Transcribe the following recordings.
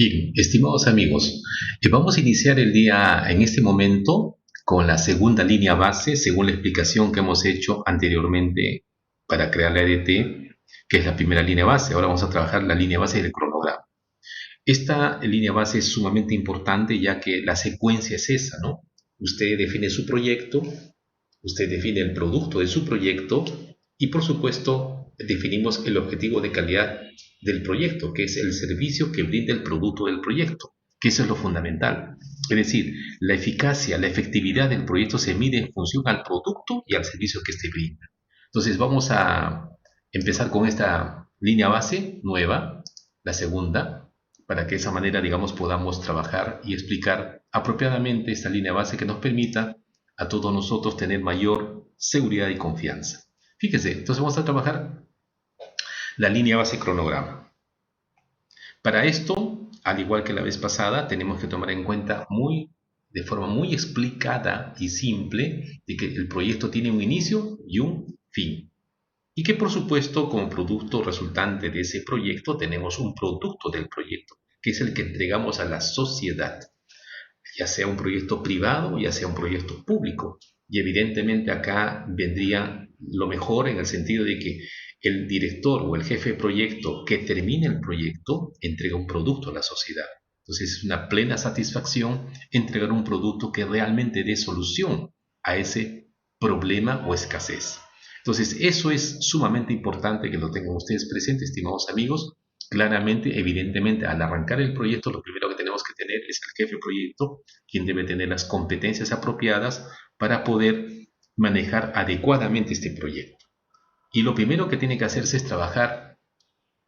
Bien, estimados amigos, vamos a iniciar el día en este momento con la segunda línea base, según la explicación que hemos hecho anteriormente para crear la EDT, que es la primera línea base. Ahora vamos a trabajar la línea base del cronograma. Esta línea base es sumamente importante ya que la secuencia es esa, ¿no? Usted define su proyecto, usted define el producto de su proyecto y por supuesto definimos el objetivo de calidad del proyecto, que es el servicio que brinda el producto del proyecto, que eso es lo fundamental. Es decir, la eficacia, la efectividad del proyecto se mide en función al producto y al servicio que éste brinda. Entonces vamos a empezar con esta línea base nueva, la segunda, para que de esa manera, digamos, podamos trabajar y explicar apropiadamente esta línea base que nos permita a todos nosotros tener mayor seguridad y confianza. Fíjese, entonces vamos a trabajar la línea base cronograma. Para esto, al igual que la vez pasada, tenemos que tomar en cuenta de forma muy explicada y simple de que el proyecto tiene un inicio y un fin. Y que por supuesto, como producto resultante de ese proyecto, tenemos un producto del proyecto, que es el que entregamos a la sociedad, ya sea un proyecto privado, ya sea un proyecto público. Y evidentemente acá vendría lo mejor en el sentido de que el director o el jefe de proyecto que termine el proyecto entrega un producto a la sociedad. Entonces es una plena satisfacción entregar un producto que realmente dé solución a ese problema o escasez. Entonces eso es sumamente importante que lo tengan ustedes presentes, estimados amigos. Claramente, evidentemente, al arrancar el proyecto, lo primero que tenemos que tener es el jefe de proyecto, quien debe tener las competencias apropiadas para poder manejar adecuadamente este proyecto. Y lo primero que tiene que hacerse es trabajar,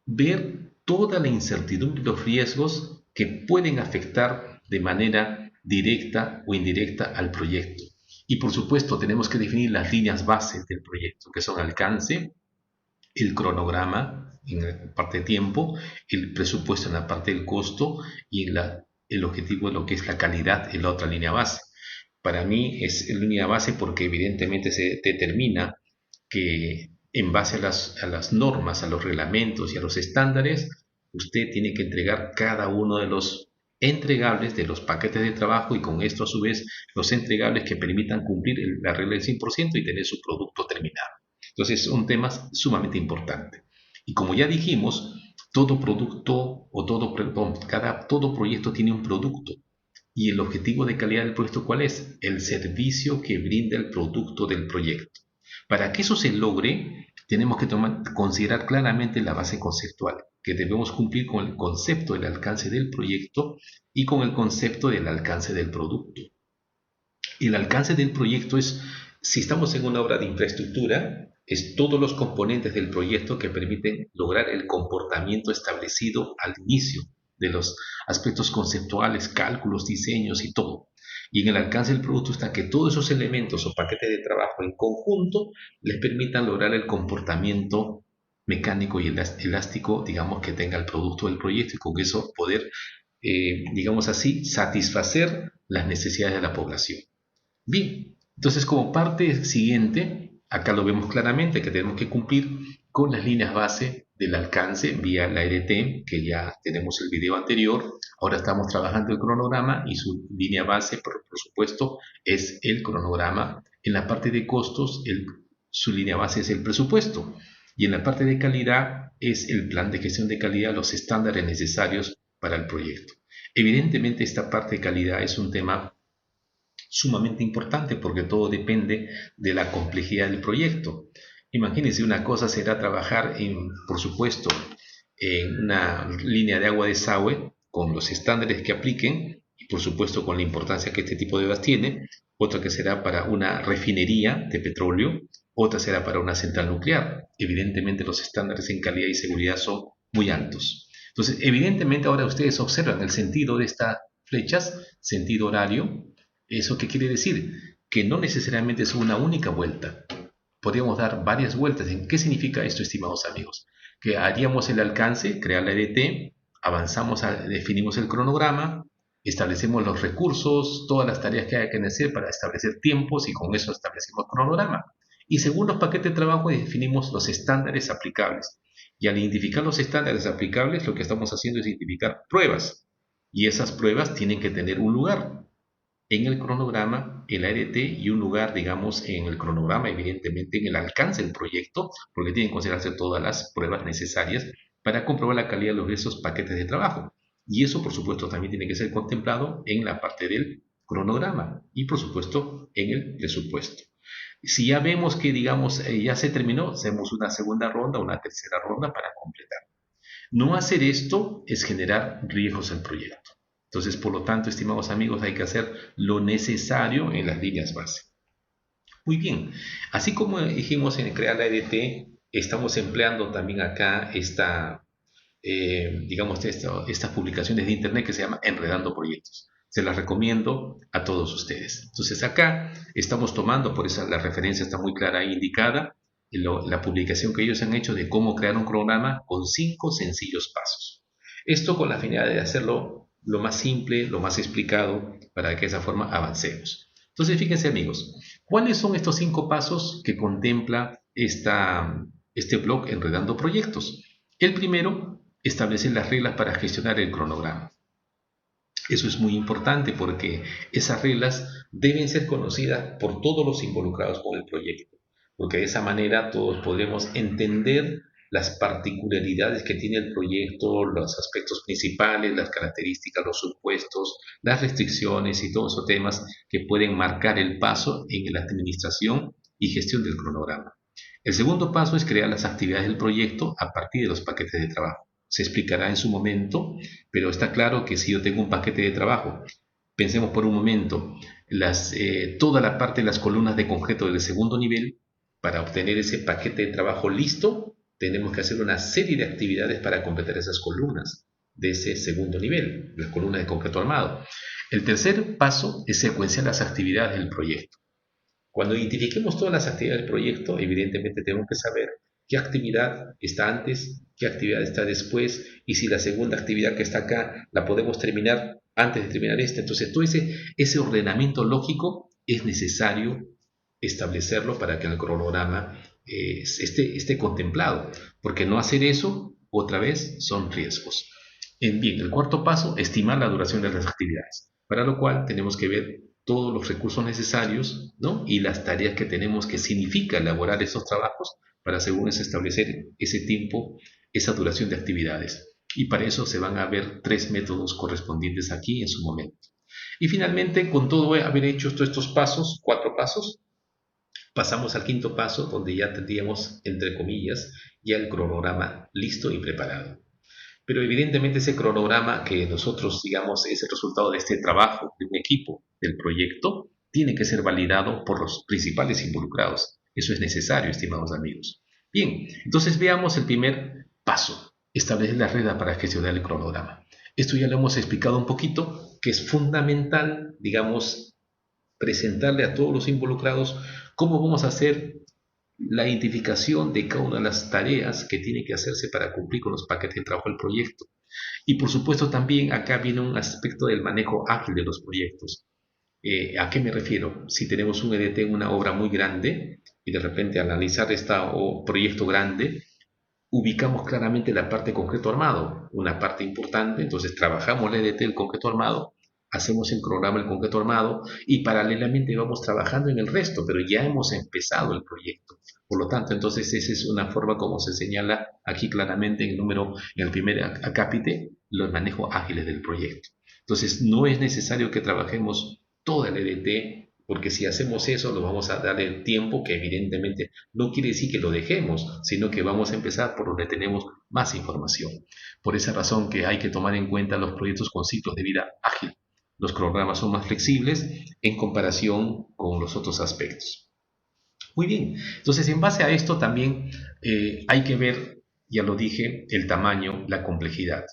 ver toda la incertidumbre y los riesgos que pueden afectar de manera directa o indirecta al proyecto. Y por supuesto tenemos que definir las líneas bases del proyecto, que son alcance, el cronograma en la parte de tiempo, el presupuesto en la parte del costo y el objetivo de lo que es la calidad en la otra línea base. Para mí es línea base porque evidentemente se determina que en base a las normas, a los reglamentos y a los estándares, usted tiene que entregar cada uno de los entregables de los paquetes de trabajo y con esto a su vez los entregables que permitan cumplir la regla del 100% y tener su producto terminado. Entonces es un tema sumamente importante. Y como ya dijimos, todo producto o todo proyecto tiene un producto. ¿Y el objetivo de calidad del proyecto cuál es? El servicio que brinda el producto del proyecto. Para que eso se logre, tenemos que considerar claramente la base conceptual, que debemos cumplir con el concepto del alcance del proyecto y con el concepto del alcance del producto. El alcance del proyecto es, si estamos en una obra de infraestructura, es todos los componentes del proyecto que permiten lograr el comportamiento establecido al inicio de los aspectos conceptuales, cálculos, diseños y todo. Y en el alcance del producto está que todos esos elementos o paquetes de trabajo en conjunto les permitan lograr el comportamiento mecánico y elástico, digamos, que tenga el producto del proyecto y con eso poder, digamos así, satisfacer las necesidades de la población. Bien, entonces como parte siguiente, acá lo vemos claramente que tenemos que cumplir con las líneas base del alcance vía la EDT, que ya tenemos el video anterior. Ahora estamos trabajando el cronograma y su línea base, por supuesto, es el cronograma. En la parte de costos, su línea base es el presupuesto. Y en la parte de calidad es el plan de gestión de calidad, los estándares necesarios para el proyecto. Evidentemente, esta parte de calidad es un tema sumamente importante porque todo depende de la complejidad del proyecto. Imagínense, una cosa será trabajar por supuesto, en una línea de agua de desagüe con los estándares que apliquen y por supuesto con la importancia que este tipo de obras tiene, otra que será para una refinería de petróleo, otra será para una central nuclear. Evidentemente los estándares en calidad y seguridad son muy altos. Entonces, evidentemente ahora ustedes observan el sentido de estas flechas, sentido horario. ¿Eso qué quiere decir? Que no necesariamente es una única vuelta. Podríamos dar varias vueltas. ¿Qué significa esto, estimados amigos? Que haríamos el alcance, crear la EDT, avanzamos, definimos el cronograma, establecemos los recursos, todas las tareas que hay que hacer para establecer tiempos y con eso establecemos cronograma. Y según los paquetes de trabajo definimos los estándares aplicables. Y al identificar los estándares aplicables, lo que estamos haciendo es identificar pruebas. Y esas pruebas tienen que tener un lugar en el cronograma, en la EDT, y un lugar, digamos, en el cronograma, evidentemente, en el alcance del proyecto, porque tienen que considerarse todas las pruebas necesarias para comprobar la calidad de esos paquetes de trabajo. Y eso, por supuesto, también tiene que ser contemplado en la parte del cronograma y, por supuesto, en el presupuesto. Si ya vemos que, digamos, ya se terminó, hacemos una segunda ronda, una tercera ronda para completar. No hacer esto es generar riesgos al proyecto. Entonces, por lo tanto, estimados amigos, hay que hacer lo necesario en las líneas base. Muy bien, así como dijimos en crear la EDT, estamos empleando también acá estas publicaciones de internet que se llama Enredando Proyectos. Se las recomiendo a todos ustedes. Entonces acá estamos tomando, por eso la referencia está muy clara e indicada, la publicación que ellos han hecho de cómo crear un cronograma con 5 sencillos pasos. Esto con la finalidad de hacerlo lo más simple, lo más explicado, para que de esa forma avancemos. Entonces fíjense amigos, ¿cuáles son estos 5 pasos que contempla este blog Enredando Proyectos? El primero, establecer las reglas para gestionar el cronograma. Eso es muy importante porque esas reglas deben ser conocidas por todos los involucrados con el proyecto, porque de esa manera todos podremos entender las particularidades que tiene el proyecto, los aspectos principales, las características, los supuestos, las restricciones y todos esos temas que pueden marcar el paso en la administración y gestión del cronograma. El segundo paso es crear las actividades del proyecto a partir de los paquetes de trabajo. Se explicará en su momento, pero está claro que si yo tengo un paquete de trabajo, pensemos por un momento, toda la parte de las columnas de concreto del segundo nivel, para obtener ese paquete de trabajo listo, tenemos que hacer una serie de actividades para completar esas columnas de ese segundo nivel, las columnas de concreto armado. El tercer paso es secuenciar las actividades del proyecto. Cuando identifiquemos todas las actividades del proyecto, evidentemente tenemos que saber qué actividad está antes, qué actividad está después, y si la segunda actividad que está acá la podemos terminar antes de terminar esta. Entonces, todo ese ordenamiento lógico es necesario establecerlo para que el cronograma esté contemplado, porque no hacer eso, otra vez, son riesgos. Bien, el cuarto paso, estimar la duración de las actividades, para lo cual tenemos que ver todos los recursos necesarios, ¿no? Y las tareas que tenemos que significa elaborar esos trabajos para según es establecer ese tiempo, esa duración de actividades. Y para eso se van a ver 3 métodos correspondientes aquí en su momento. Y finalmente, con todo haber hecho todos estos pasos, 4 pasos, pasamos al quinto paso, donde ya tendríamos, entre comillas, ya el cronograma listo y preparado. Pero evidentemente ese cronograma que nosotros, digamos, es el resultado de este trabajo de un equipo, del proyecto, tiene que ser validado por los principales involucrados. Eso es necesario, estimados amigos. Bien, entonces veamos el primer paso, establecer la regla para gestionar el cronograma. Esto ya lo hemos explicado un poquito, que es fundamental, digamos, presentarle a todos los involucrados cómo vamos a hacer la identificación de cada una de las tareas que tiene que hacerse para cumplir con los paquetes de trabajo del proyecto. Y por supuesto también acá viene un aspecto del manejo ágil de los proyectos. ¿A qué me refiero? Si tenemos un EDT en una obra muy grande y de repente al analizar este proyecto grande, ubicamos claramente la parte de concreto armado, una parte importante, entonces trabajamos la EDT del concreto armado, hacemos el programa del concreto armado y paralelamente vamos trabajando en el resto, pero ya hemos empezado el proyecto. Por lo tanto, entonces esa es una forma como se señala aquí claramente en el primer acápite, los manejos ágiles del proyecto. Entonces, no es necesario que trabajemos toda el EDT, porque si hacemos eso, nos vamos a dar el tiempo que evidentemente no quiere decir que lo dejemos, sino que vamos a empezar por donde tenemos más información. Por esa razón que hay que tomar en cuenta los proyectos con ciclos de vida ágil. Los programas son más flexibles en comparación con los otros aspectos. Muy bien, entonces en base a esto también hay que ver, ya lo dije, el tamaño, la complejidad.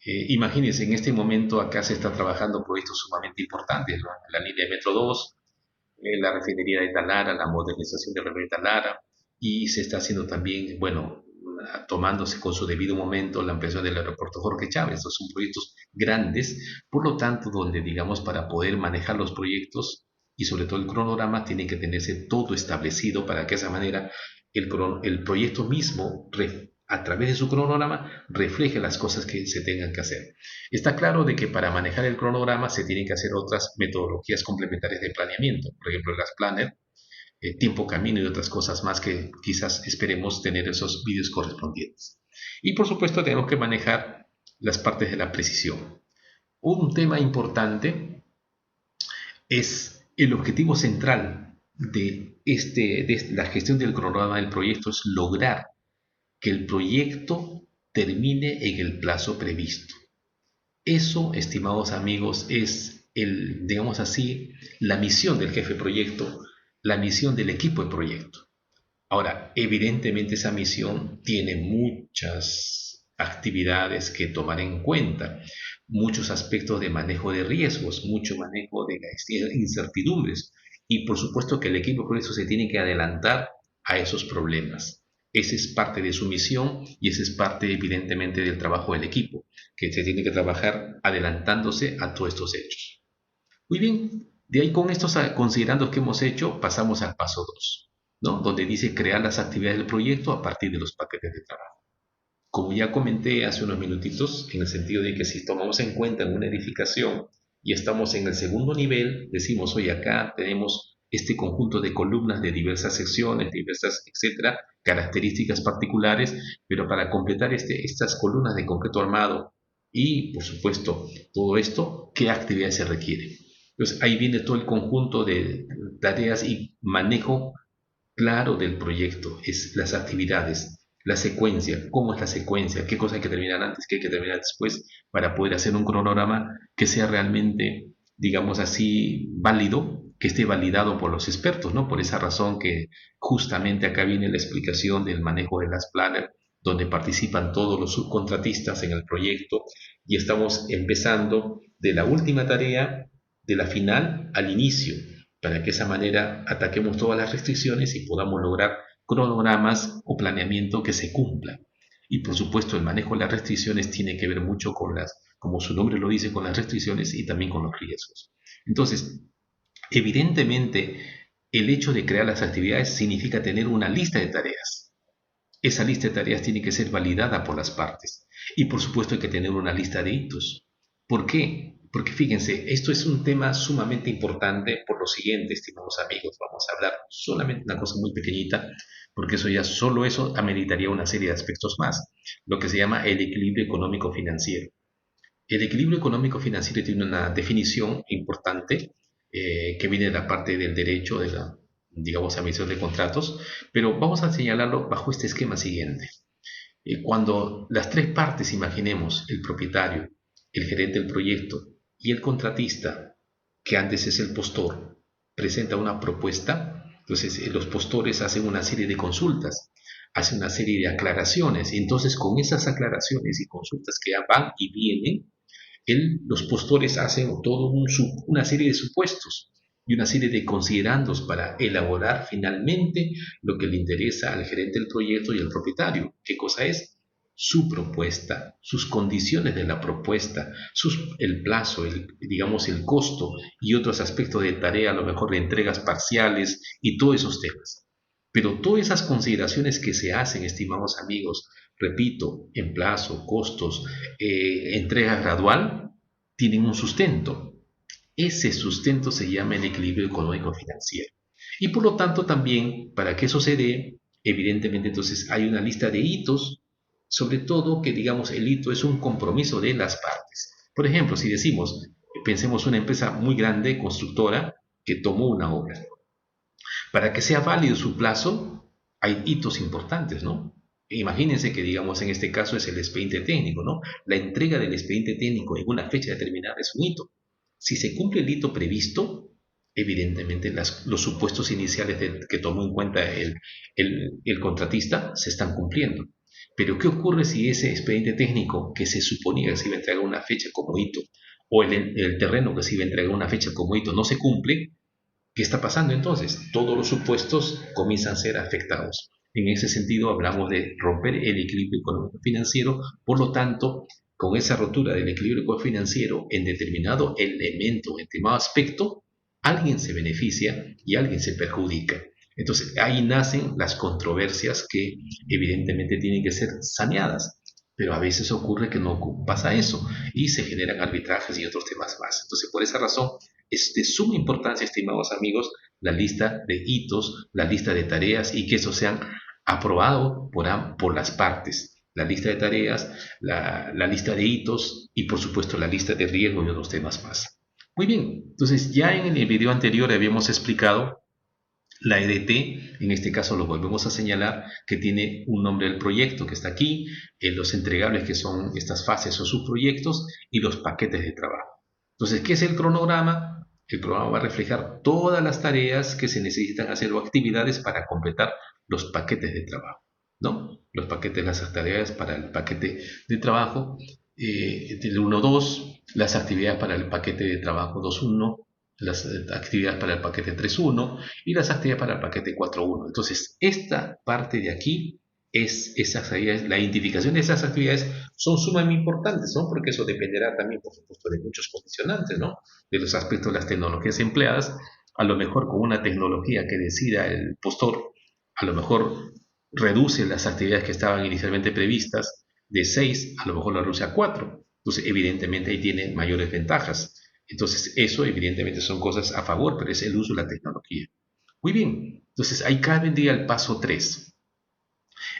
Imagínense, en este momento acá se están trabajando proyectos sumamente importantes, ¿no? La línea de Metro 2, la refinería de Talara, la modernización de la refinería de Talara, y se está haciendo también, bueno, tomándose con su debido momento la ampliación del aeropuerto Jorge Chávez. Estos son proyectos grandes, por lo tanto, donde, digamos, para poder manejar los proyectos y sobre todo el cronograma, tiene que tenerse todo establecido para que de esa manera el proyecto mismo a través de su cronograma, refleje las cosas que se tengan que hacer. Está claro de que para manejar el cronograma se tienen que hacer otras metodologías complementarias de planeamiento, por ejemplo, las planner, tiempo camino y otras cosas más que quizás esperemos tener esos vídeos correspondientes. Y por supuesto tenemos que manejar las partes de la precisión. Un tema importante es el objetivo central de la gestión del cronograma del proyecto, es lograr que el proyecto termine en el plazo previsto. Eso, estimados amigos, es digamos así, la misión del jefe de proyecto, la misión del equipo de proyecto. Ahora, evidentemente esa misión tiene muchas actividades que tomar en cuenta, muchos aspectos de manejo de riesgos, mucho manejo de incertidumbres y por supuesto que el equipo de proyecto se tiene que adelantar a esos problemas. Esa es parte de su misión y esa es parte evidentemente del trabajo del equipo, que se tiene que trabajar adelantándose a todos estos hechos. Muy bien, de ahí con estos considerandos que hemos hecho, pasamos al paso 2, ¿no? Donde dice crear las actividades del proyecto a partir de los paquetes de trabajo. Como ya comenté hace unos minutitos, en el sentido de que si tomamos en cuenta en una edificación y estamos en el segundo nivel, decimos, oye, acá tenemos este conjunto de columnas de diversas secciones, diversas, etcétera, características particulares, pero para completar estas columnas de concreto armado y, por supuesto, todo esto, ¿qué actividades se requieren? Entonces, ahí viene todo el conjunto de tareas y manejo claro del proyecto, es las actividades, la secuencia, cómo es la secuencia, qué cosa hay que terminar antes, qué hay que terminar después, para poder hacer un cronograma que sea realmente, digamos así, válido, que esté validado por los expertos, ¿no? Por esa razón que justamente acá viene la explicación del manejo de las planners, donde participan todos los subcontratistas en el proyecto y estamos empezando de la última tarea, de la final al inicio, para que de esa manera ataquemos todas las restricciones y podamos lograr cronogramas o planeamiento que se cumplan. Y por supuesto el manejo de las restricciones tiene que ver mucho con como su nombre lo dice, con las restricciones y también con los riesgos. Entonces, evidentemente, el hecho de crear las actividades significa tener una lista de tareas. Esa lista de tareas tiene que ser validada por las partes. Y por supuesto hay que tener una lista de hitos. ¿Por qué? Porque fíjense, esto es un tema sumamente importante por lo siguiente, estimados amigos. Vamos a hablar solamente una cosa muy pequeñita, porque solo eso ameritaría una serie de aspectos más. Lo que se llama el equilibrio económico-financiero. El equilibrio económico-financiero tiene una definición importante que viene de la parte del derecho, de la, digamos, emisión de contratos, pero vamos a señalarlo bajo este esquema siguiente. Cuando las tres partes, imaginemos, el propietario, el gerente del proyecto y el contratista, que antes es el postor, presenta una propuesta, entonces los postores hacen una serie de consultas, hacen una serie de aclaraciones, y entonces con esas aclaraciones y consultas que van y vienen, los postores hacen una serie de supuestos y una serie de considerandos para elaborar finalmente lo que le interesa al gerente del proyecto y al propietario. ¿Qué cosa es? Su propuesta, sus condiciones de la propuesta, el plazo, digamos el costo y otros aspectos de tarea, a lo mejor de entregas parciales y todos esos temas. Pero todas esas consideraciones que se hacen, estimados amigos, repito, en plazo, costos, entrega gradual, tienen un sustento. Ese sustento se llama el equilibrio económico-financiero. Y por lo tanto también, para que eso se dé, evidentemente entonces hay una lista de hitos, sobre todo que digamos el hito es un compromiso de las partes. Por ejemplo, si decimos, pensemos una empresa muy grande, constructora, que tomó una obra. Para que sea válido su plazo, hay hitos importantes, ¿no? Imagínense que, digamos, en este caso es el expediente técnico, ¿no? La entrega del expediente técnico en una fecha determinada es un hito. Si se cumple el hito previsto, evidentemente los supuestos iniciales que tomó en cuenta el contratista se están cumpliendo. Pero ¿qué ocurre si ese expediente técnico que se suponía que se iba a entregar una fecha como hito, o el terreno que se iba a entregar una fecha como hito no se cumple? ¿Qué está pasando entonces? Todos los supuestos comienzan a ser afectados. En ese sentido hablamos de romper el equilibrio económico-financiero, por lo tanto, con esa rotura del equilibrio financiero en determinado elemento, en determinado aspecto, alguien se beneficia y alguien se perjudica. Entonces ahí nacen las controversias que evidentemente tienen que ser saneadas, pero a veces ocurre que no pasa eso y se generan arbitrajes y otros temas más. Entonces por esa razón es de suma importancia, estimados amigos, la lista de hitos, la lista de tareas y que eso sean aprobado por las partes. La lista de tareas, la lista de hitos y por supuesto la lista de riesgo y otros temas más. Muy bien, entonces ya en el video anterior habíamos explicado la EDT, en este caso lo volvemos a señalar, que tiene un nombre del proyecto que está aquí, los entregables que son estas fases o subproyectos y los paquetes de trabajo. Entonces, ¿qué es el cronograma? El cronograma va a reflejar todas las tareas que se necesitan hacer o actividades para completar los paquetes de trabajo, ¿no? Los paquetes, las tareas para el paquete de trabajo del 1.2, las actividades para el paquete de trabajo 2.1, las actividades para el paquete 3.1 y las actividades para el paquete 4.1. Entonces, esta parte de aquí es esas actividades, la identificación de esas actividades son sumamente importantes, ¿no? Porque eso dependerá también, por supuesto, de muchos condicionantes, ¿no? De los aspectos de las tecnologías empleadas. A lo mejor con una tecnología que decida el postor, a lo mejor reduce las actividades que estaban inicialmente previstas de 6, a lo mejor lo reduce a 4. Entonces, evidentemente, ahí tiene mayores ventajas. Entonces, eso evidentemente son cosas a favor, pero es el uso de la tecnología. Muy bien, entonces ahí acá vendría el paso 3.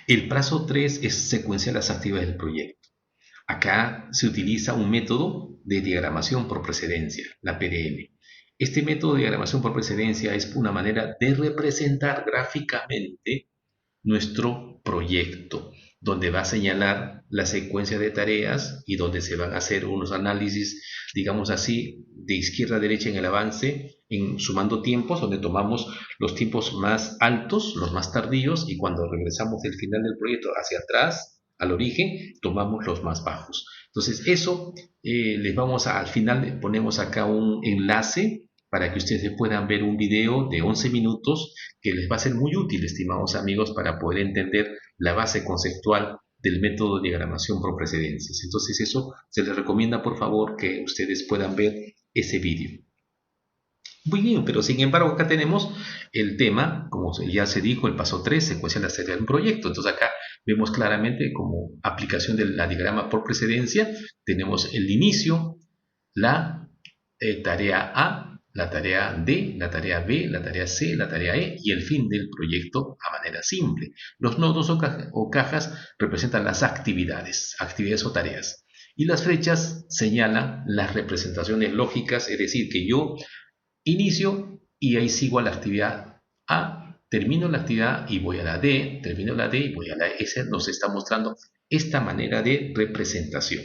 El paso 3 es secuenciar las actividades del proyecto. Acá se utiliza un método de diagramación por precedencia, la PDM. Este método de diagramación por precedencia es una manera de representar gráficamente nuestro proyecto, donde va a señalar la secuencia de tareas y donde se van a hacer unos análisis, digamos así, de izquierda a derecha en el avance, sumando tiempos, donde tomamos los tiempos más altos, los más tardíos, y cuando regresamos del final del proyecto hacia atrás, al origen, tomamos los más bajos. Entonces, eso les vamos al final ponemos acá un enlace para que ustedes puedan ver un video de 11 minutos que les va a ser muy útil, estimados amigos, para poder entender la base conceptual del método de diagramación por precedencias. Entonces eso se les recomienda, por favor, que ustedes puedan ver ese vídeo. Muy bien, pero sin embargo acá tenemos el tema, como ya se dijo, el paso 3, secuencia de la serie de un proyecto. Entonces acá vemos claramente como aplicación del diagrama por precedencia, tenemos el inicio, la tarea A, la tarea D, la tarea B, la tarea C, la tarea E y el fin del proyecto a manera simple. Los nodos o cajas representan las actividades o tareas. Y las flechas señalan las representaciones lógicas, es decir, que yo inicio y ahí sigo a la actividad A, termino la actividad y voy a la D, termino la D y voy a la E. Ese nos está mostrando esta manera de representación.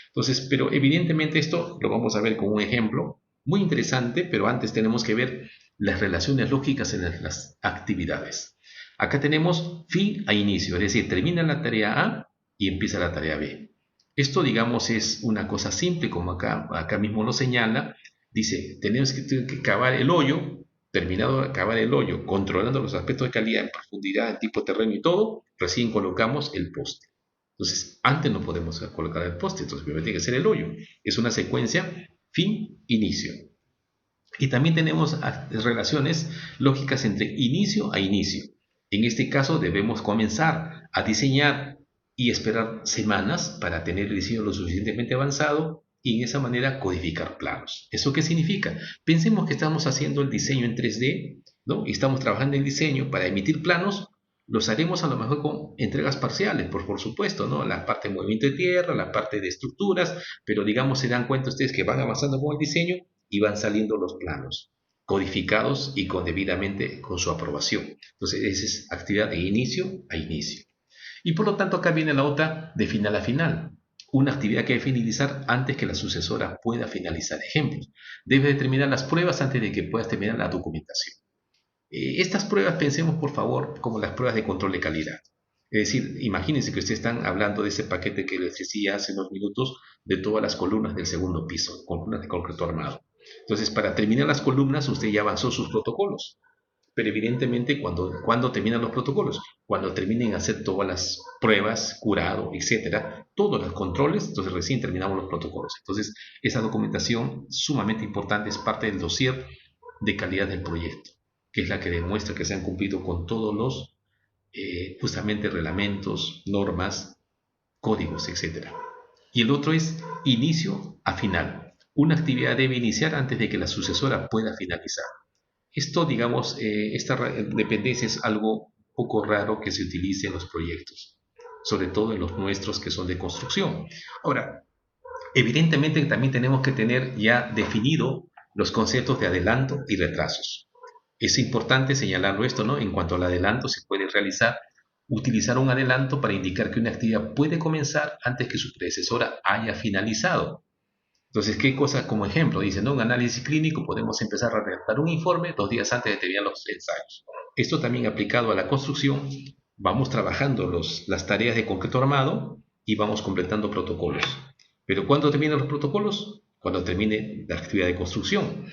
Entonces, pero evidentemente esto lo vamos a ver con un ejemplo muy interesante, pero antes tenemos que ver las relaciones lógicas en las actividades. Acá tenemos fin a inicio, es decir, termina la tarea A y empieza la tarea B. Esto, digamos, es una cosa simple, como acá mismo lo señala. Dice, tenemos que cavar el hoyo, terminado de cavar el hoyo, controlando los aspectos de calidad en profundidad, en tipo terreno y todo, recién colocamos el poste. Entonces, antes no podemos colocar el poste, entonces primero tiene que ser el hoyo. Es una secuencia fin, inicio. Y también tenemos relaciones lógicas entre inicio a inicio. En este caso debemos comenzar a diseñar y esperar semanas para tener el diseño lo suficientemente avanzado y en esa manera codificar planos. ¿Eso qué significa? Pensemos que estamos haciendo el diseño en 3D, ¿no? Y estamos trabajando en el diseño para emitir planos. Los haremos a lo mejor con entregas parciales, por supuesto, ¿no? La parte de movimiento de tierra, la parte de estructuras, pero digamos, se dan cuenta ustedes que van avanzando con el diseño y van saliendo los planos, codificados y debidamente con su aprobación. Entonces, esa es actividad de inicio a inicio. Y por lo tanto, acá viene la otra de final a final. Una actividad que hay que finalizar antes que la sucesora pueda finalizar. Ejemplos. Debes determinar las pruebas antes de que puedas terminar la documentación. Estas pruebas pensemos por favor como las pruebas de control de calidad. Es decir, imagínense que ustedes están hablando de ese paquete que les decía hace unos minutos de todas las columnas del segundo piso, columnas de concreto armado. Entonces, para terminar las columnas, usted ya avanzó sus protocolos. Pero evidentemente, cuando terminan los protocolos, cuando terminen de hacer todas las pruebas, curado, etcétera, todos los controles, entonces recién terminamos los protocolos. Entonces, esa documentación sumamente importante es parte del dossier de calidad del proyecto. que es la que demuestra que se han cumplido con todos los justamente reglamentos, normas, códigos, etc. Y el otro es inicio a final. Una actividad debe iniciar antes de que la sucesora pueda finalizar. Esto, digamos, esta dependencia es algo poco raro que se utilice en los proyectos, sobre todo en los nuestros que son de construcción. Ahora, evidentemente también tenemos que tener ya definido los conceptos de adelanto y retrasos. Es importante señalarlo esto, ¿no? En cuanto al adelanto, se puede utilizar un adelanto para indicar que una actividad puede comenzar antes que su predecesora haya finalizado. Entonces, ¿qué cosa como ejemplo? Dice, ¿no? Un análisis clínico podemos empezar a redactar un informe 2 días antes de terminar los ensayos. Esto también aplicado a la construcción, vamos trabajando las tareas de concreto armado y vamos completando protocolos. ¿Pero cuándo terminan los protocolos? Cuando termine la actividad de construcción.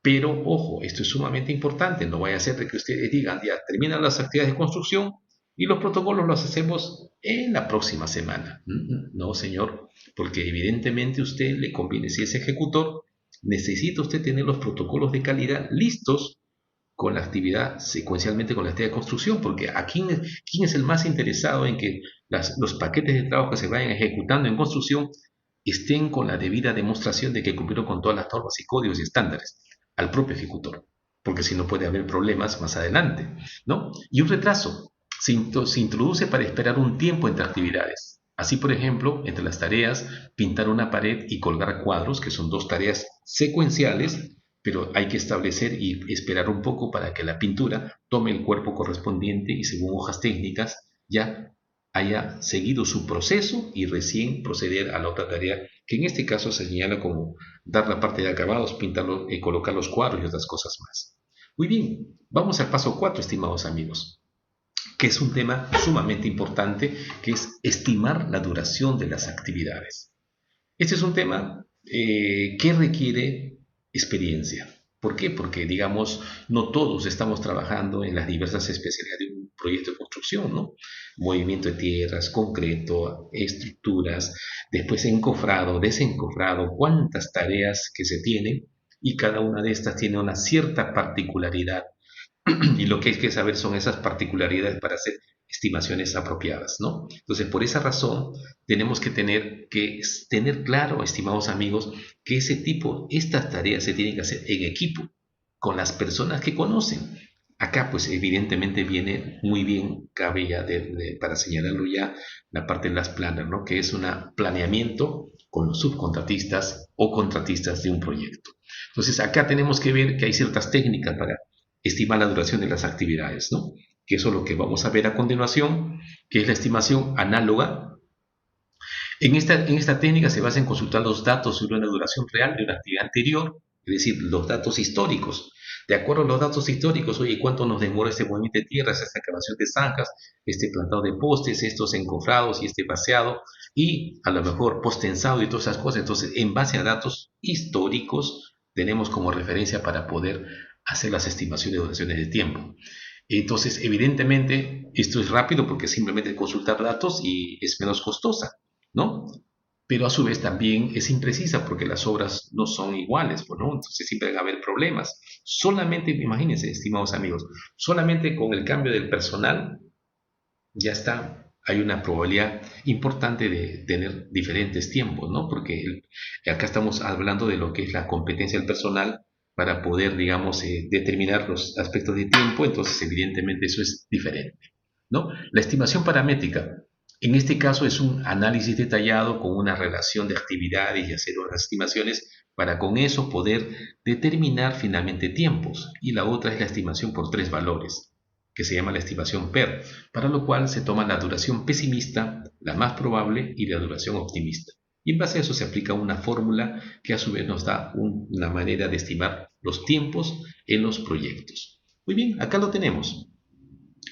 Pero, ojo, esto es sumamente importante, no vaya a ser de que ustedes digan, ya terminan las actividades de construcción y los protocolos los hacemos en la próxima semana. No, señor, porque evidentemente a usted le conviene, si es ejecutor, necesita usted tener los protocolos de calidad listos con la actividad, secuencialmente con la actividad de construcción, porque ¿quién es el más interesado en que los paquetes de trabajo que se vayan ejecutando en construcción estén con la debida demostración de que cumplieron con todas las normas y códigos y estándares? Al propio ejecutor, porque si no puede haber problemas más adelante, ¿no? Y un retraso se introduce para esperar un tiempo entre actividades. Así, por ejemplo, entre las tareas, pintar una pared y colgar cuadros, que son 2 tareas secuenciales, pero hay que establecer y esperar un poco para que la pintura tome el cuerpo correspondiente y según hojas técnicas ya haya seguido su proceso y recién proceder a la otra tarea, que en este caso se señala como dar la parte de acabados, pintarlo, colocar los cuadros y otras cosas más. Muy bien, vamos al paso 4, estimados amigos, que es un tema sumamente importante, que es estimar la duración de las actividades. Este es un tema que requiere experiencia. ¿Por qué? Porque, digamos, no todos estamos trabajando en las diversas especialidades de un proyecto de construcción, ¿no? Movimiento de tierras, concreto, estructuras, después encofrado, desencofrado, cuántas tareas que se tienen y cada una de estas tiene una cierta particularidad y lo que hay que saber son esas particularidades para hacer estimaciones apropiadas, ¿no? Entonces, por esa razón, tenemos que tener claro, estimados amigos, que estas tareas se tienen que hacer en equipo, con las personas que conocen. Acá, pues, evidentemente viene muy bien, cabe ya para señalarlo ya, la parte de las planners, ¿no? Que es un planeamiento con los subcontratistas o contratistas de un proyecto. Entonces, acá tenemos que ver que hay ciertas técnicas para estimar la duración de las actividades, ¿no? Que eso es lo que vamos a ver a continuación, que es la estimación análoga. En esta técnica se basa en consultar los datos sobre una duración real de una actividad anterior, es decir, los datos históricos. De acuerdo a los datos históricos, oye, ¿cuánto nos demora este movimiento de tierras, esta excavación de zanjas, este plantado de postes, estos encofrados y este vaciado, y a lo mejor postensado y todas esas cosas? Entonces, en base a datos históricos, tenemos como referencia para poder hacer las estimaciones de duraciones de tiempo. Entonces, evidentemente, esto es rápido porque simplemente consultar datos y es menos costosa, ¿no? Pero a su vez también es imprecisa porque las obras no son iguales, ¿no? Entonces siempre va a haber problemas. Solamente, imagínense, estimados amigos, solamente con el cambio del personal ya está, hay una probabilidad importante de tener diferentes tiempos, ¿no? Porque acá estamos hablando de lo que es la competencia del personal para poder, digamos, determinar los aspectos de tiempo, entonces evidentemente eso es diferente, ¿no? La estimación paramétrica, en este caso es un análisis detallado con una relación de actividades y hacer unas estimaciones para con eso poder determinar finalmente tiempos. Y la otra es la estimación por 3 valores, que se llama la estimación PER, para lo cual se toma la duración pesimista, la más probable y la duración optimista. Y en base a eso se aplica una fórmula que a su vez nos da una manera de estimar los tiempos en los proyectos. Muy bien, acá lo tenemos.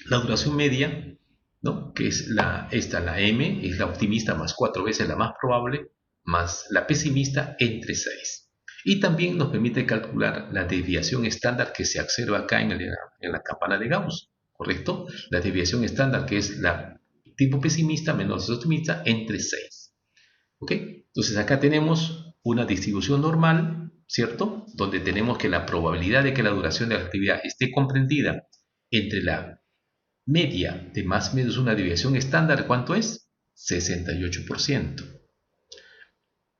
La duración media, ¿no? Que es la M, es la optimista más 4 veces la más probable, más la pesimista entre 6. Y también nos permite calcular la desviación estándar que se observa acá en la campana de Gauss, ¿correcto? La desviación estándar que es la tipo pesimista menos optimista entre 6. ¿Ok? Entonces acá tenemos una distribución normal ¿cierto? Donde tenemos que la probabilidad de que la duración de la actividad esté comprendida entre la media de más o menos una desviación estándar, ¿cuánto es? 68%.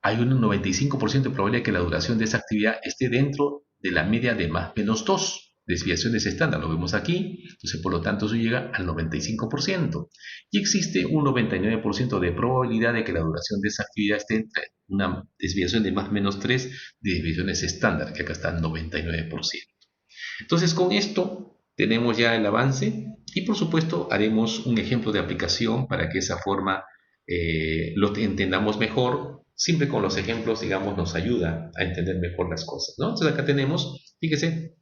Hay un 95% de probabilidad de que la duración de esa actividad esté dentro de la media de más o menos 2 desviaciones estándar. Lo vemos aquí, entonces por lo tanto eso llega al 95%. Y existe un 99% de probabilidad de que la duración de esa actividad esté entre una desviación de más o menos 3 desviaciones estándar, que acá está el 99%. Entonces con esto tenemos ya el avance y por supuesto haremos un ejemplo de aplicación para que esa forma lo entendamos mejor. Siempre con los ejemplos, digamos, nos ayuda a entender mejor las cosas, ¿no? Entonces acá tenemos, fíjese,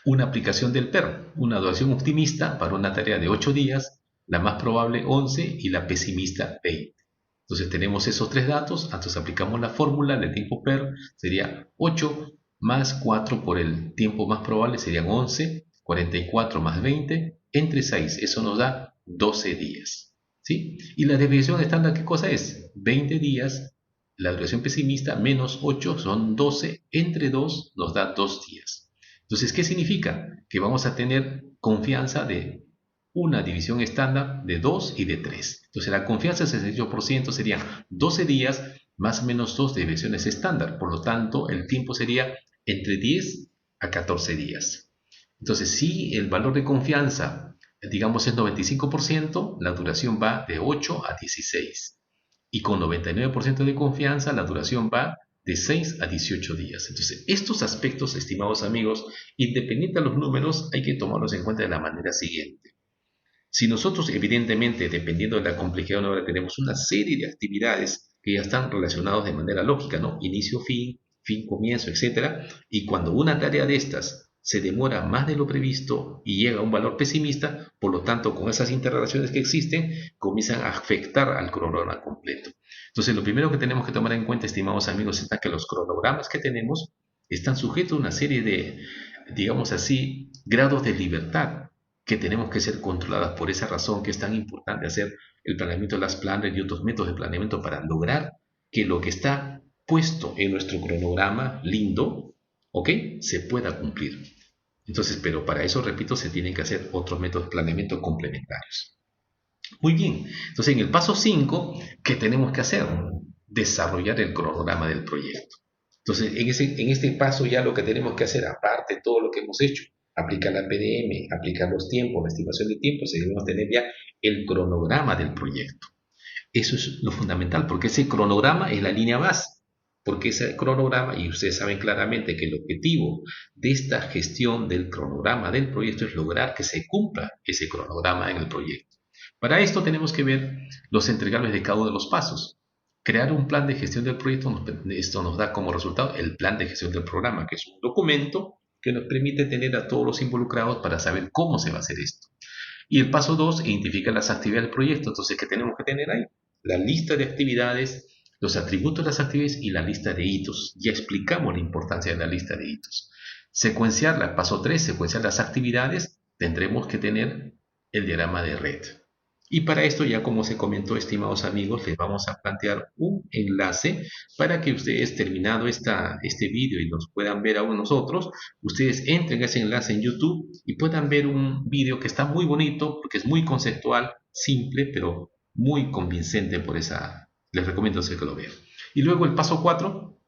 una aplicación del PER, una duración optimista para una tarea de 8 días, la más probable 11 y la pesimista 20. Entonces tenemos esos tres datos, entonces aplicamos la fórmula del tiempo PER, sería 8 más 4 por el tiempo más probable, serían 11, 44 más 20, entre 6, eso nos da 12 días. ¿Sí? Y la desviación estándar, ¿qué cosa es? 20 días, la duración pesimista menos 8 son 12, entre 2 nos da 2 días. Entonces, ¿qué significa? Que vamos a tener confianza de una división estándar de 2 y de 3. Entonces la confianza del 68% serían 12 días más o menos 2 divisiones estándar. Por lo tanto, el tiempo sería entre 10 a 14 días. Entonces, si el valor de confianza, digamos, es 95%, la duración va de 8 a 16. Y con 99% de confianza, la duración va de 6 a 18 días. Entonces, estos aspectos, estimados amigos, independiente de los números, hay que tomarlos en cuenta de la manera siguiente. Si nosotros, evidentemente, dependiendo de la complejidad de una obra, tenemos una serie de actividades que ya están relacionadas de manera lógica, ¿no? Inicio, fin, fin, comienzo, etc. Y cuando una tarea de estas se demora más de lo previsto y llega a un valor pesimista, por lo tanto, con esas interrelaciones que existen, comienzan a afectar al cronograma completo. Entonces, lo primero que tenemos que tomar en cuenta, estimados amigos, es que los cronogramas que tenemos están sujetos a una serie de, digamos así, grados de libertad que tenemos que ser controladas. Por esa razón que es tan importante hacer el planeamiento de las planas y otros métodos de planeamiento para lograr que lo que está puesto en nuestro cronograma lindo, ¿ok?, se pueda cumplir. Entonces, pero para eso, repito, se tienen que hacer otros métodos de planeamiento complementarios. Muy bien, entonces en el paso 5, ¿qué tenemos que hacer? Desarrollar el cronograma del proyecto. Entonces, en este paso ya lo que tenemos que hacer, aparte de todo lo que hemos hecho, aplicar la PDM, aplicar los tiempos, la estimación de tiempos, debemos tener ya el cronograma del proyecto. Eso es lo fundamental, porque ese cronograma es la línea base. Porque ese cronograma, y ustedes saben claramente que el objetivo de esta gestión del cronograma del proyecto es lograr que se cumpla ese cronograma en el proyecto. Para esto tenemos que ver los entregables de cada uno de los pasos. Crear un plan de gestión del proyecto, esto nos da como resultado el plan de gestión del programa, que es un documento que nos permite tener a todos los involucrados para saber cómo se va a hacer esto. Y el paso 2, identifica las actividades del proyecto. Entonces, ¿qué tenemos que tener ahí? La lista de actividades, los atributos de las actividades y la lista de hitos. Ya explicamos la importancia de la lista de hitos. Secuenciarla, paso 3, secuenciar las actividades, tendremos que tener el diagrama de red. Y para esto, ya como se comentó, estimados amigos, les vamos a plantear un enlace para que ustedes, terminado este vídeo y nos puedan ver a nosotros, ustedes entren a ese enlace en YouTube y puedan ver un vídeo que está muy bonito, porque es muy conceptual, simple, pero muy convincente. Por esa, les recomiendo que lo vean. Y luego el paso 4,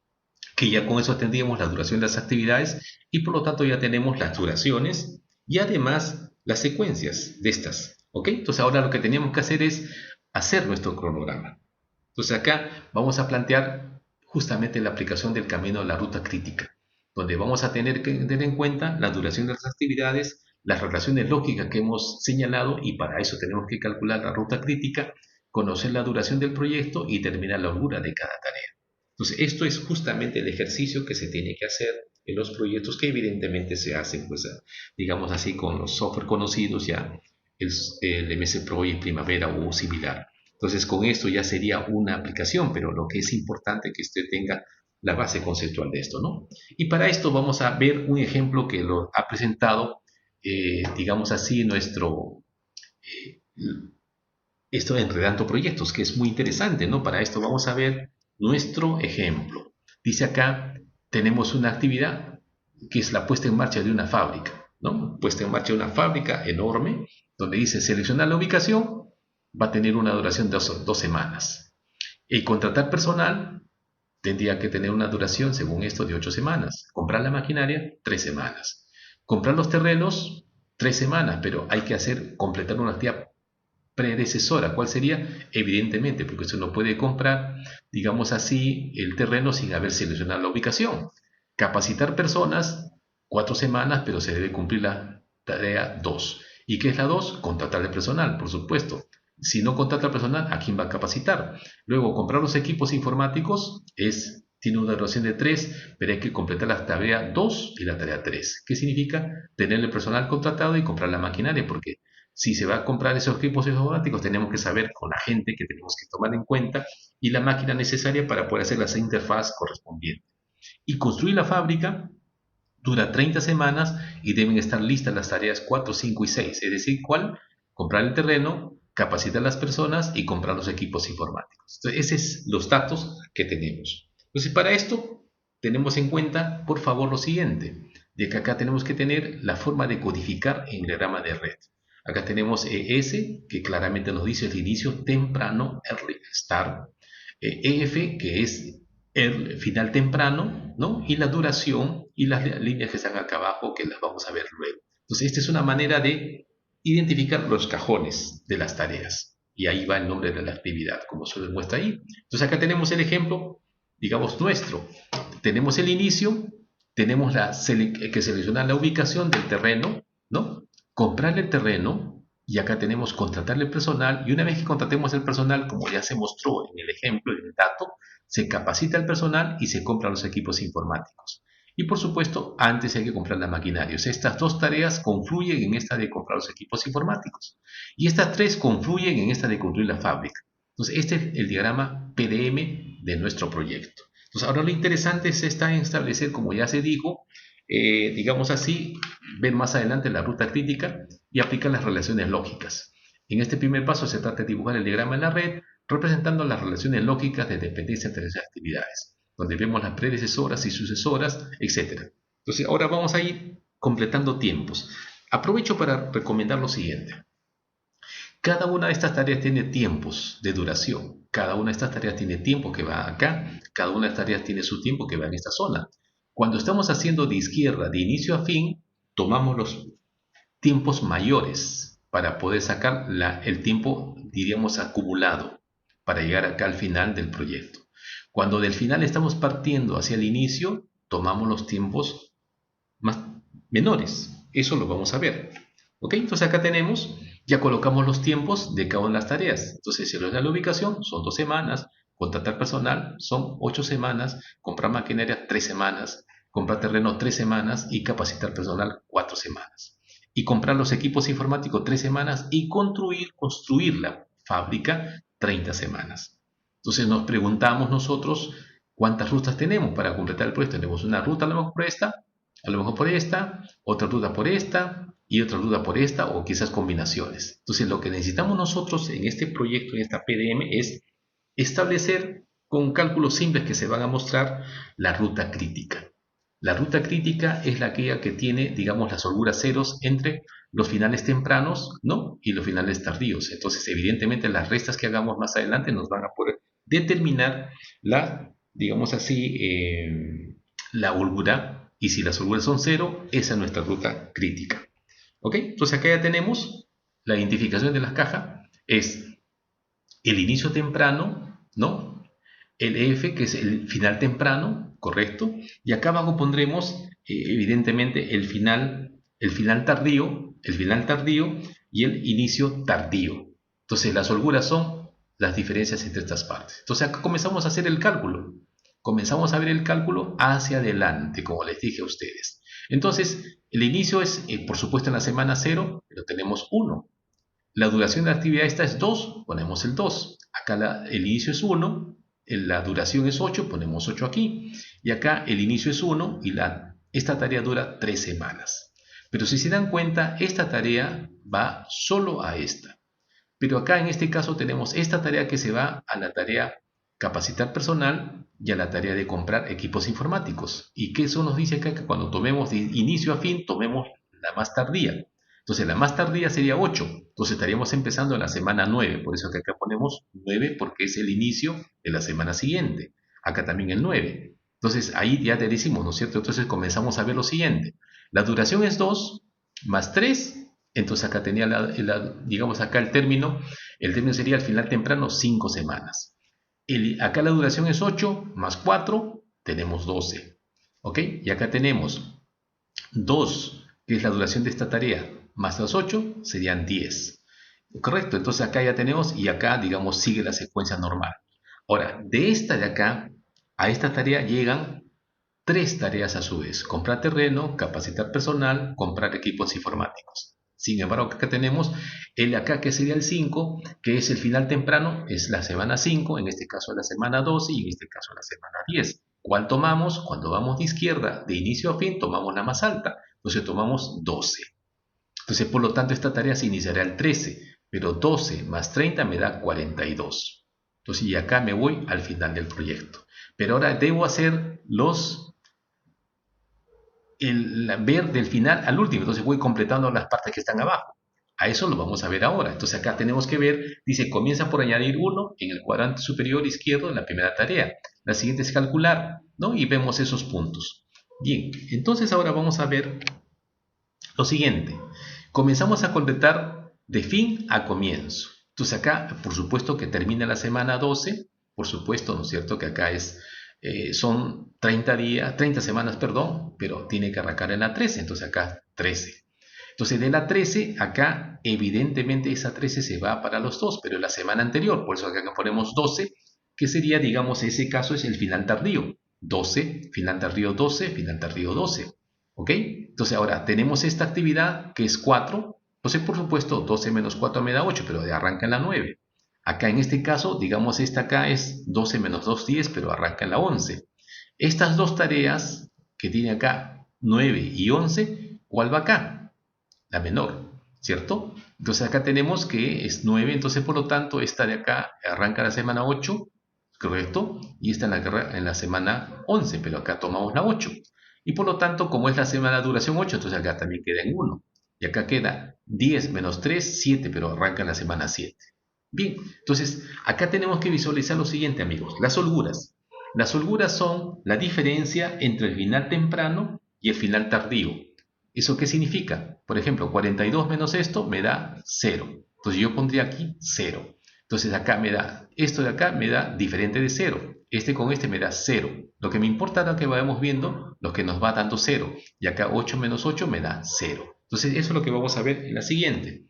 que ya con eso tendríamos la duración de las actividades y por lo tanto ya tenemos las duraciones y además las secuencias de estas. ¿Ok? Entonces ahora lo que teníamos que hacer es hacer nuestro cronograma. Entonces acá vamos a plantear justamente la aplicación del camino de la ruta crítica, donde vamos a tener que tener en cuenta la duración de las actividades, las relaciones lógicas que hemos señalado, y para eso tenemos que calcular la ruta crítica, conocer la duración del proyecto y determinar la holgura de cada tarea. Entonces esto es justamente el ejercicio que se tiene que hacer en los proyectos, que evidentemente se hacen, pues, digamos así, con los software conocidos ya, el MS Pro y Primavera o similar. Entonces con esto ya sería una aplicación, pero lo que es importante es que usted tenga la base conceptual de esto, ¿no? Y para esto vamos a ver un ejemplo que lo ha presentado, digamos así, esto Enredando Proyectos, que es muy interesante, ¿no? Para esto vamos a ver nuestro ejemplo. Dice acá, tenemos una actividad que es la puesta en marcha de una fábrica, ¿no? Puesta en marcha de una fábrica enorme, donde dice seleccionar la ubicación, va a tener una duración de 2 semanas. Y contratar personal tendría que tener una duración, según esto, de 8 semanas. Comprar la maquinaria, 3 semanas. Comprar los terrenos, 3 semanas, pero hay que completar una actividad predecesora. ¿Cuál sería? Evidentemente, porque usted no puede comprar, digamos así, el terreno sin haber seleccionado la ubicación. Capacitar personas, 4 semanas, pero se debe cumplir la tarea 2. ¿Y qué es la 2? Contratar el personal, por supuesto. Si no contrata al personal, ¿a quién va a capacitar? Luego, comprar los equipos informáticos tiene una duración de 3, pero hay que completar la tarea 2 y la tarea 3. ¿Qué significa? Tener el personal contratado y comprar la maquinaria, porque si se va a comprar esos equipos informáticos, tenemos que saber con la gente que tenemos que tomar en cuenta y la máquina necesaria para poder hacer las interfaz correspondientes. Y construir la fábrica dura 30 semanas y deben estar listas las tareas 4, 5 y 6. Es decir, ¿cuál? Comprar el terreno, capacitar a las personas y comprar los equipos informáticos. Entonces, esos son los datos que tenemos. Entonces, para esto, tenemos en cuenta, por favor, lo siguiente, de que acá tenemos que tener la forma de codificar en diagrama de red. Acá tenemos ES, que claramente nos dice el inicio temprano, early start. EF, que es el final temprano, ¿no? Y la duración y las líneas que están acá abajo, que las vamos a ver luego. Entonces, esta es una manera de identificar los cajones de las tareas. Y ahí va el nombre de la actividad, como se muestra ahí. Entonces, acá tenemos el ejemplo, digamos, nuestro. Tenemos el inicio, tenemos que seleccionar la ubicación del terreno, ¿no? Comprar el terreno, y acá tenemos contratarle el personal, y una vez que contratemos el personal, como ya se mostró en el ejemplo, en el dato, se capacita el personal y se compran los equipos informáticos. Y por supuesto, antes hay que comprar la maquinaria. O sea, estas dos tareas confluyen en esta de comprar los equipos informáticos. Y estas tres confluyen en esta de construir la fábrica. Entonces, este es el diagrama PDM de nuestro proyecto. Entonces, ahora lo interesante está en establecer, como ya se dijo, digamos así, ver más adelante la ruta crítica y aplicar las relaciones lógicas. En este primer paso se trata de dibujar el diagrama en la red, representando las relaciones lógicas de dependencia entre las actividades, donde vemos las predecesoras y sucesoras, etc. Entonces, ahora vamos a ir completando tiempos. Aprovecho para recomendar lo siguiente. Cada una de estas tareas tiene tiempos de duración. Cada una de estas tareas tiene tiempo que va acá. Cada una de estas tareas tiene su tiempo que va en esta zona. Cuando estamos haciendo de izquierda, de inicio a fin, tomamos los tiempos mayores para poder sacar el tiempo, diríamos, acumulado para llegar acá al final del proyecto. Cuando del final estamos partiendo hacia el inicio, tomamos los tiempos más menores. Eso lo vamos a ver. ¿Ok? Entonces acá tenemos, ya colocamos los tiempos de cada una de las tareas. Entonces, si lo da la ubicación, son 2 semanas. Contratar personal son 8 semanas. Comprar maquinaria, 3 semanas. Comprar terreno, 3 semanas. Y capacitar personal, 4 semanas. Y comprar los equipos informáticos, 3 semanas. Y construir la fábrica, 30 semanas. Entonces nos preguntamos nosotros cuántas rutas tenemos para completar el proyecto. Tenemos una ruta a lo mejor por esta, a lo mejor por esta, otra ruta por esta y otra ruta por esta, o quizás combinaciones. Entonces lo que necesitamos nosotros en este proyecto, en esta PDM, es establecer con cálculos simples que se van a mostrar la ruta crítica. La ruta crítica es aquella que tiene, digamos, las holguras ceros entre los finales tempranos, ¿no? Y los finales tardíos. Entonces, evidentemente, las restas que hagamos más adelante nos van a poder determinar digamos así, la holgura. Y si las holguras son cero, esa es nuestra ruta crítica. ¿Ok? Entonces, acá ya tenemos la identificación de las cajas. Es el inicio temprano, ¿no? El EF, que es el final temprano, correcto. Y acá abajo pondremos, evidentemente, el final tardío y el inicio tardío. Entonces, las holguras son las diferencias entre estas partes. Entonces, acá comenzamos a hacer el cálculo. Comenzamos a ver el cálculo hacia adelante, como les dije a ustedes. Entonces, el inicio es, por supuesto, en la semana 0, pero tenemos 1. La duración de la actividad esta es 2, ponemos el 2. Acá el inicio es 1, la duración es 8, ponemos 8 aquí. Y acá el inicio es 1 y esta tarea dura 3 semanas. Pero si se dan cuenta, esta tarea va solo a esta. Pero acá en este caso tenemos esta tarea que se va a la tarea capacitar personal, ya la tarea de comprar equipos informáticos. ¿Y qué eso nos dice acá? Que cuando tomemos de inicio a fin, tomemos la más tardía. Entonces la más tardía sería 8. Entonces estaríamos empezando en la semana 9. Por eso que acá ponemos 9 porque es el inicio de la semana siguiente. Acá también el 9. Entonces ahí ya te decimos, ¿no es cierto? Entonces comenzamos a ver lo siguiente. La duración es 2 más 3. Entonces acá tenía, digamos acá el término sería al final temprano 5 semanas. Acá la duración es 8 más 4, tenemos 12. ¿Ok? Y acá tenemos 2, que es la duración de esta tarea, más los 8 serían 10. Correcto, entonces acá ya tenemos y acá, digamos, sigue la secuencia normal. Ahora, de esta de acá a esta tarea llegan 3 tareas a su vez: comprar terreno, capacitar personal, comprar equipos informáticos. Sin embargo, acá tenemos el acá que sería el 5, que es el final temprano, es la semana 5, en este caso la semana 12 y en este caso la semana 10. ¿Cuál tomamos? Cuando vamos de izquierda, de inicio a fin, tomamos la más alta, entonces tomamos 12. Entonces, por lo tanto, esta tarea se iniciará el 13, pero 12 más 30 me da 42. Entonces, y acá me voy al final del proyecto. Pero ahora debo hacer ver del final al último, entonces voy completando las partes que están abajo. A eso lo vamos a ver ahora. Entonces acá tenemos que ver, dice, comienza por añadir 1 en el cuadrante superior izquierdo en la primera tarea. La siguiente es calcular, ¿no? Y vemos esos puntos. Bien, entonces ahora vamos a ver lo siguiente. Comenzamos a completar de fin a comienzo. Entonces acá, por supuesto que termina la semana 12, por supuesto, ¿no es cierto? Que acá son 30 días, 30 semanas, perdón, pero tiene que arrancar en la 13, entonces acá 13. Entonces de la 13, acá evidentemente esa 13 se va para los dos, pero la semana anterior, por eso acá ponemos 12, que sería, digamos, ese caso es el final tardío. 12, final tardío 12, final tardío 12. ¿Ok? Entonces ahora tenemos esta actividad que es 4, entonces por supuesto 12 menos 4 me da 8, pero arranca en la 9. Acá en este caso, digamos, esta acá es 12 menos 2, 10, pero arranca en la 11. Estas dos tareas que tiene acá, 9 y 11, ¿cuál va acá? La menor, ¿cierto? Entonces acá tenemos que es 9, entonces por lo tanto esta de acá arranca la semana 8, ¿correcto? Y esta en la semana 11, pero acá tomamos la 8. Y por lo tanto, como es la semana duración 8, entonces acá también queda en 1. Y acá queda 10 menos 3, 7, pero arranca en la semana 7. Bien, entonces acá tenemos que visualizar lo siguiente, amigos, las holguras. Las holguras son la diferencia entre el final temprano y el final tardío. ¿Eso qué significa? Por ejemplo, 42 menos esto me da 0. Entonces yo pondría aquí 0. Entonces acá me da, esto de acá me da diferente de 0. Este con este me da 0. Lo que me importa es lo que vamos viendo, lo que nos va dando 0. Y acá 8 menos 8 me da 0. Entonces eso es lo que vamos a ver en la siguiente.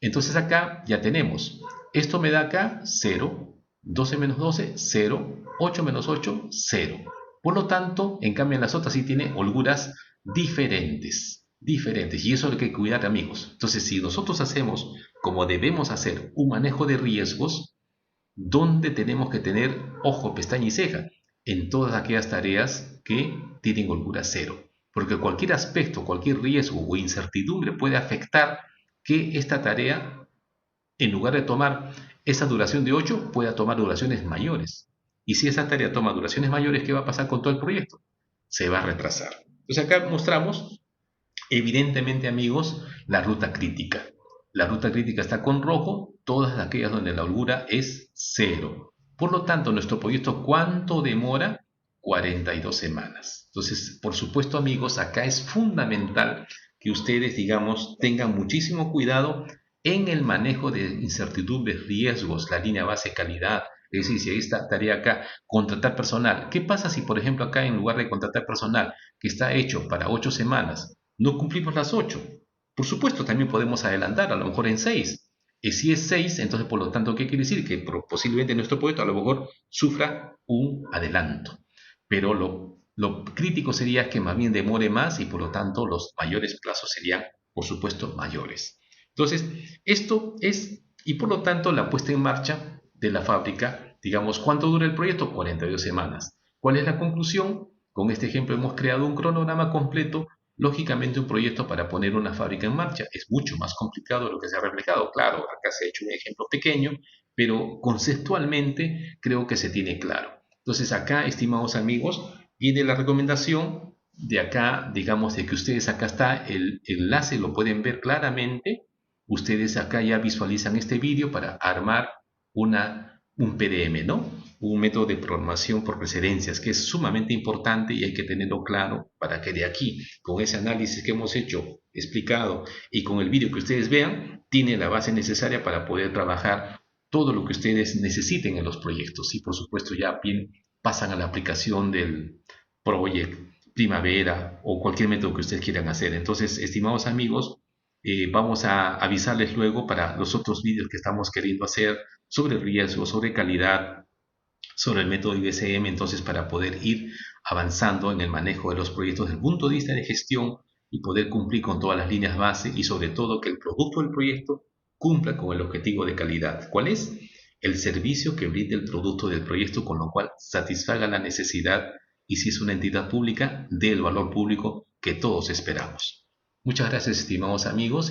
Entonces acá ya tenemos, esto me da acá 0, 12 menos 12, 0, 8 menos 8, 0. Por lo tanto, en cambio en las otras sí tiene holguras diferentes. Y eso hay que cuidar, amigos. Entonces, si nosotros hacemos como debemos hacer un manejo de riesgos, ¿dónde tenemos que tener ojo, pestaña y ceja? En todas aquellas tareas que tienen holgura 0. Porque cualquier aspecto, cualquier riesgo o incertidumbre puede afectar que esta tarea, en lugar de tomar esa duración de 8, pueda tomar duraciones mayores. Y si esa tarea toma duraciones mayores, ¿qué va a pasar con todo el proyecto? Se va a retrasar. Entonces acá mostramos, evidentemente, amigos, la ruta crítica. La ruta crítica está con rojo, todas aquellas donde la holgura es 0. Por lo tanto, nuestro proyecto, ¿cuánto demora? 42 semanas. Entonces, por supuesto, amigos, acá es fundamental que ustedes, digamos, tengan muchísimo cuidado en el manejo de incertidumbres, riesgos, la línea base calidad. Es decir, si hay esta tarea acá, contratar personal. ¿Qué pasa si, por ejemplo, acá en lugar de contratar personal que está hecho para 8 semanas, no cumplimos las 8? Por supuesto, también podemos adelantar, a lo mejor en 6. Y si es 6, entonces, por lo tanto, ¿qué quiere decir? Que posiblemente nuestro proyecto a lo mejor sufra un adelanto. Pero lo crítico sería que más bien demore más y por lo tanto los mayores plazos serían, por supuesto, mayores. Entonces, esto es, y por lo tanto, la puesta en marcha de la fábrica, digamos, ¿cuánto dura el proyecto? 42 semanas. ¿Cuál es la conclusión? Con este ejemplo hemos creado un cronograma completo. Lógicamente, un proyecto para poner una fábrica en marcha es mucho más complicado de lo que se ha reflejado. Claro, acá se ha hecho un ejemplo pequeño, pero conceptualmente creo que se tiene claro. Entonces acá, estimados amigos, viene la recomendación de acá, digamos, de que ustedes acá está el enlace, lo pueden ver claramente. Ustedes acá ya visualizan este vídeo para armar un PDM, ¿no? Un método de programación por referencias, que es sumamente importante y hay que tenerlo claro para que de aquí, con ese análisis que hemos hecho, explicado, y con el vídeo que ustedes vean, tiene la base necesaria para poder trabajar todo lo que ustedes necesiten en los proyectos. Y por supuesto ya bien pasan a la aplicación del Project Primavera o cualquier método que ustedes quieran hacer. Entonces, estimados amigos, vamos a avisarles luego para los otros vídeos que estamos queriendo hacer sobre riesgo, sobre calidad, sobre el método IBCM, entonces para poder ir avanzando en el manejo de los proyectos desde el punto de vista de gestión y poder cumplir con todas las líneas base y sobre todo que el producto del proyecto cumpla con el objetivo de calidad. ¿Cuál es? El servicio que brinde el producto del proyecto, con lo cual satisfaga la necesidad y, si es una entidad pública, dé el valor público que todos esperamos. Muchas gracias, estimados amigos.